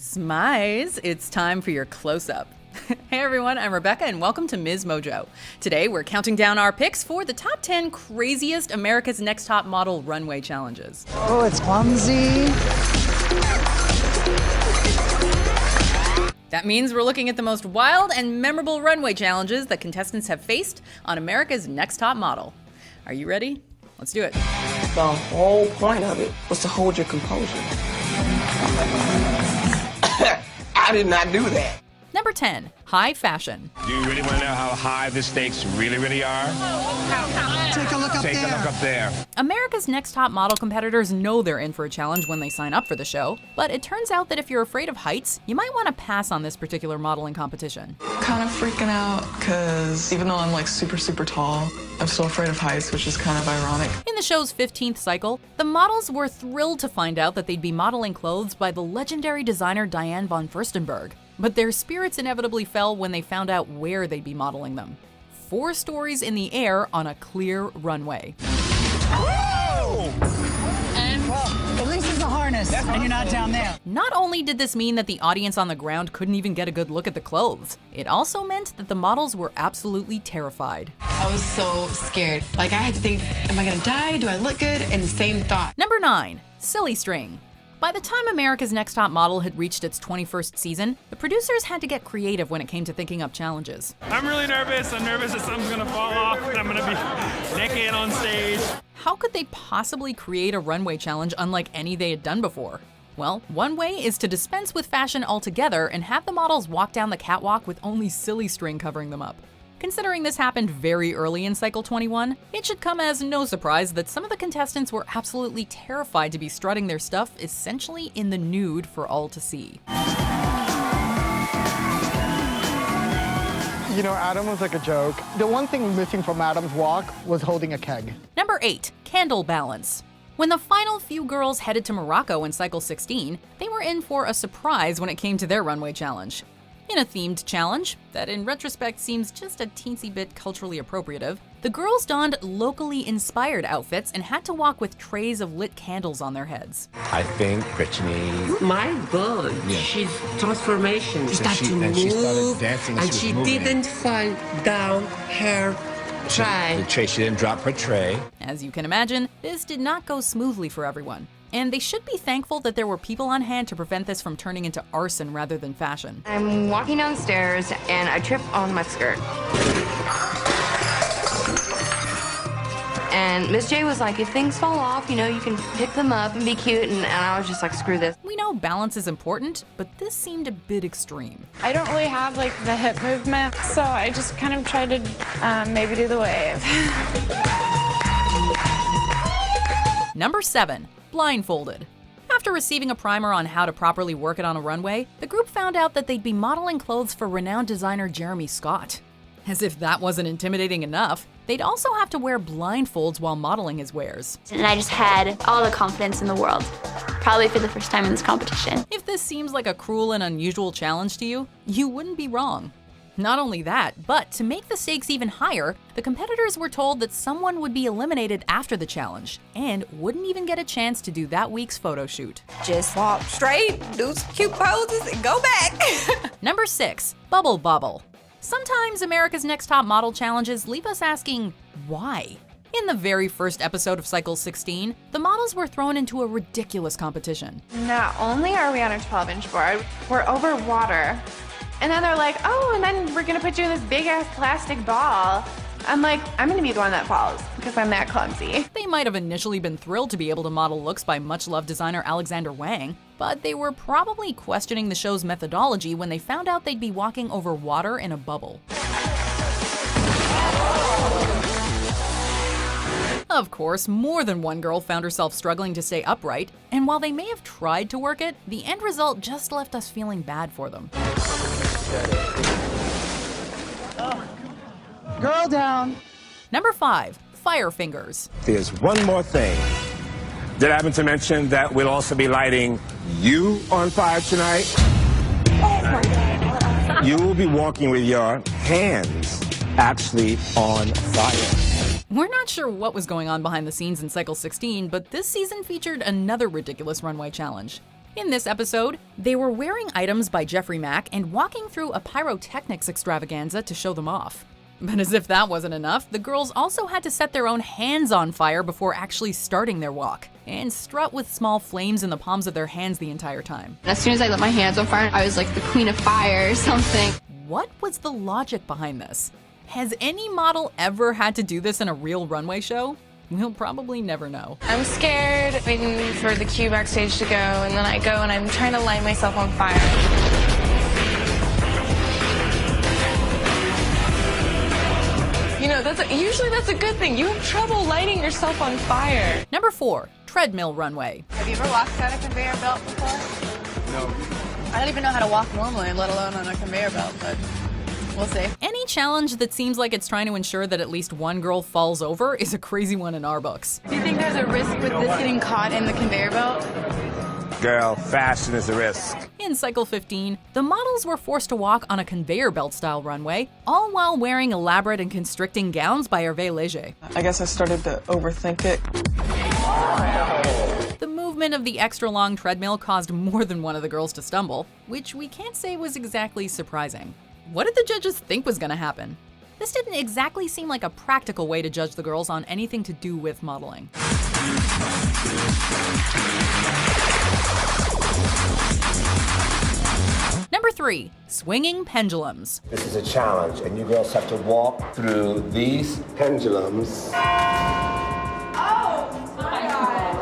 Smize, it's time for your close-up. Hey everyone, I'm Rebecca and welcome to MsMojo. Today we're counting down our picks for the top 10 craziest America's Next Top Model runway challenges. Oh, it's clumsy. That means we're looking at the most wild and memorable runway challenges that contestants have faced on America's Next Top Model. Are you ready? Let's do it. The whole point of it was to hold your composure. I did not do that. Number 10, high fashion. Do you really want to know how high the stakes really are? Take a look up there. Take a look up there. America's Next Top Model competitors know they're in for a challenge when they sign up for the show, but it turns out that if you're afraid of heights, you might want to pass on this particular modeling competition. Kind of freaking out because even though I'm like super tall, I'm still afraid of heights, which is kind of ironic. In the show's 15th cycle, the models were thrilled to find out that they'd be modeling clothes by the legendary designer Diane von Furstenberg. But their spirits inevitably fell when they found out where they'd be modeling them. 4 stories in the air on a clear runway. At least it's a harness, and you're not down there. Not only did this mean that the audience on the ground couldn't even get a good look at the clothes, it also meant that the models were absolutely terrified. I was so scared. Like, I had to think, am I gonna die? Do I look good? And same thought. Number 9, silly string. By the time America's Next Top Model had reached its 21st season, the producers had to get creative when it came to thinking up challenges. I'm really nervous. I'm nervous that something's gonna fall off and I'm gonna be naked on stage. How could they possibly create a runway challenge unlike any they had done before? Well, one way is to dispense with fashion altogether and have the models walk down the catwalk with only silly string covering them up. Considering this happened very early in Cycle 21, it should come as no surprise that some of the contestants were absolutely terrified to be strutting their stuff essentially in the nude for all to see. You know, Adam was like a joke. The one thing missing from Adam's walk was holding a keg. Number 8, candle balance. When the final few girls headed to Morocco in Cycle 16, they were in for a surprise when it came to their runway challenge. In a themed challenge that in retrospect seems just a teensy bit culturally appropriative, the girls donned locally inspired outfits and had to walk with trays of lit candles on their heads. I think Brittany. My God, she's transformation. She started to move, she started dancing and she didn't fall down her tray. The tray, she didn't drop her tray. As you can imagine, this did not go smoothly for everyone. And they should be thankful that there were people on hand to prevent this from turning into arson rather than fashion. I'm walking downstairs and I trip on my skirt. And Miss J was like, if things fall off, you know, you can pick them up and be cute. And I was just like, screw this. We know balance is important, but this seemed a bit extreme. I don't really have like the hip movement, so I just kind of tried to maybe do the wave. Number 7, blindfolded. After receiving a primer on how to properly work it on a runway, the group found out that they'd be modeling clothes for renowned designer Jeremy Scott. As if that wasn't intimidating enough, they'd also have to wear blindfolds while modeling his wares. And I just had all the confidence in the world, probably for the first time in this competition. If this seems like a cruel and unusual challenge to you, you wouldn't be wrong. Not only that, but to make the stakes even higher, the competitors were told that someone would be eliminated after the challenge and wouldn't even get a chance to do that week's photo shoot. Just walk straight, do some cute poses, and go back. Number 6, bubble bobble. Sometimes America's Next Top Model challenges leave us asking, why? In the very first episode of Cycle 16, the models were thrown into a ridiculous competition. Not only are we on a 12-inch board, we're over water. And then they're like, oh, and then we're gonna put you in this big ass plastic ball. I'm like, I'm gonna be the one that falls because I'm that clumsy. They might have initially been thrilled to be able to model looks by much-loved designer Alexander Wang, but they were probably questioning the show's methodology when they found out they'd be walking over water in a bubble. Of course, more than one girl found herself struggling to stay upright, and while they may have tried to work it, the end result just left us feeling bad for them. Girl down. Number 5, fire fingers. There's one more thing. Did I happen to mention that we'll also be lighting you on fire tonight? Oh my God. You will be walking with your hands actually on fire. We're not sure what was going on behind the scenes in Cycle 16, but this season featured another ridiculous runway challenge. In this episode, they were wearing items by Jeffrey Mack and walking through a pyrotechnics extravaganza to show them off. But as if that wasn't enough, the girls also had to set their own hands on fire before actually starting their walk, and strut with small flames in the palms of their hands the entire time. As soon as I lit my hands on fire, I was like the queen of fire or something. What was the logic behind this? Has any model ever had to do this in a real runway show? We'll probably never know. I'm scared, waiting for the cue backstage to go, and then I go and I'm trying to light myself on fire. You know, usually that's a good thing. You have trouble lighting yourself on fire. Number 4, treadmill runway. Have you ever walked on a conveyor belt before? No. I don't even know how to walk normally, let alone on a conveyor belt, but we'll see. Any challenge that seems like it's trying to ensure that at least one girl falls over is a crazy one in our books. Do you think there's a risk with this getting caught in the conveyor belt? Girl, fashion is a risk. In cycle 15, the models were forced to walk on a conveyor belt style runway, all while wearing elaborate and constricting gowns by Hervé Léger. I guess I started to overthink it. The movement of the extra long treadmill caused more than one of the girls to stumble, which we can't say was exactly surprising. What did the judges think was gonna happen? This didn't exactly seem like a practical way to judge the girls on anything to do with modeling. Number 3, swinging pendulums. This is a challenge, and you girls have to walk through these pendulums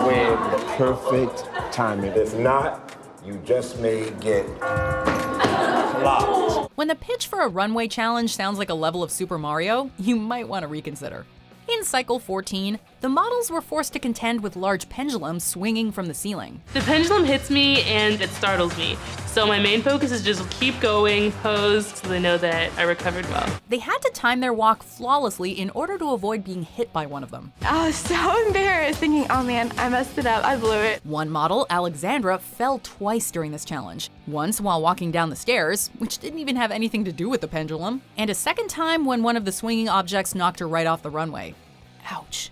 with the perfect timing. If not, you just may get clocked. When the pitch for a runway challenge sounds like a level of Super Mario, you might want to reconsider. In cycle 14, the models were forced to contend with large pendulums swinging from the ceiling. The pendulum hits me and it startles me. So my main focus is just keep going, pose, so they know that I recovered well. They had to time their walk flawlessly in order to avoid being hit by one of them. I was so embarrassed thinking, oh man, I messed it up, I blew it. One model, Alexandra, fell twice during this challenge. Once while walking down the stairs, which didn't even have anything to do with the pendulum, and a second time when one of the swinging objects knocked her right off the runway. Ouch.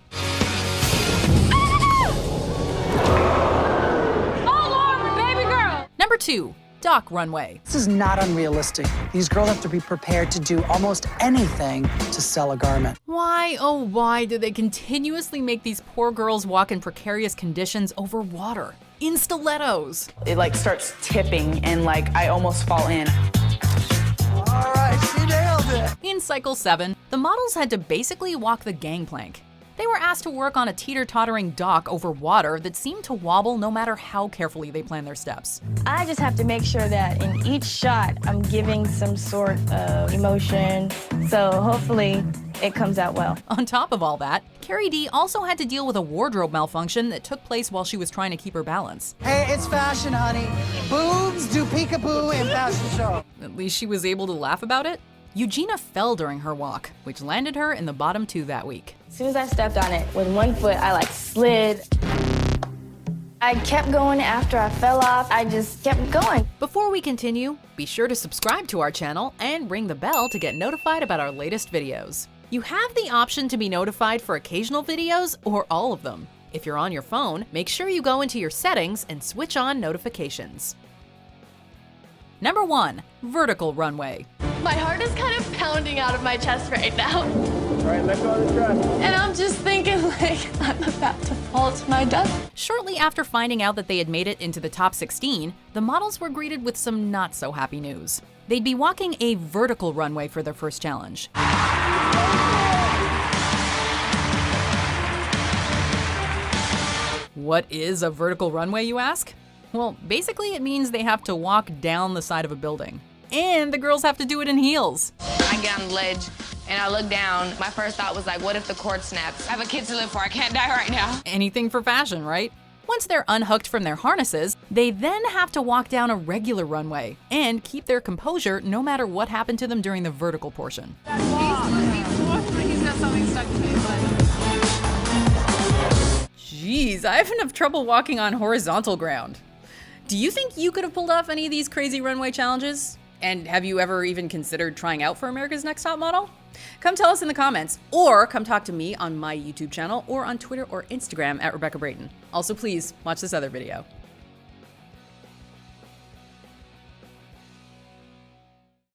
Oh Lord, baby girl! Number 2, dock runway. This is not unrealistic. These girls have to be prepared to do almost anything to sell a garment. Why, oh why, do they continuously make these poor girls walk in precarious conditions over water? In stilettos. It like starts tipping and like I almost fall in. All right, she nailed it. In cycle 7, the models had to basically walk the gangplank. They were asked to work on a teeter-tottering dock over water that seemed to wobble no matter how carefully they planned their steps. I just have to make sure that in each shot, I'm giving some sort of emotion, so hopefully it comes out well. On top of all that, Carrie D also had to deal with a wardrobe malfunction that took place while she was trying to keep her balance. Hey, it's fashion, honey. Boobs do peekaboo in fashion show. At least she was able to laugh about it. Eugenia fell during her walk, which landed her in the bottom 2 that week. As soon as I stepped on it, with one foot, I like slid. I kept going after I fell off. I just kept going. Before we continue, be sure to subscribe to our channel and ring the bell to get notified about our latest videos. You have the option to be notified for occasional videos or all of them. If you're on your phone, make sure you go into your settings and switch on notifications. Number 1, vertical runway. My heart is kind of pounding out of my chest right now. All right, let go of the dress. And I'm just thinking, like, I'm about to fall to my death. Shortly after finding out that they had made it into the top 16, the models were greeted with some not so happy news. They'd be walking a vertical runway for their first challenge. What is a vertical runway, you ask? Well, basically it means they have to walk down the side of a building. And the girls have to do it in heels. I get on the ledge and I look down. My first thought was like, what if the cord snaps? I have a kid to live for, I can't die right now. Anything for fashion, right? Once they're unhooked from their harnesses, they then have to walk down a regular runway and keep their composure no matter what happened to them during the vertical portion. He's got something stuck to his leg. Jeez, I have enough trouble walking on horizontal ground. Do you think you could have pulled off any of these crazy runway challenges? And have you ever even considered trying out for America's Next Top Model? Come tell us in the comments, or come talk to me on my YouTube channel or on Twitter or Instagram at Rebecca Brayton. Also, please watch this other video.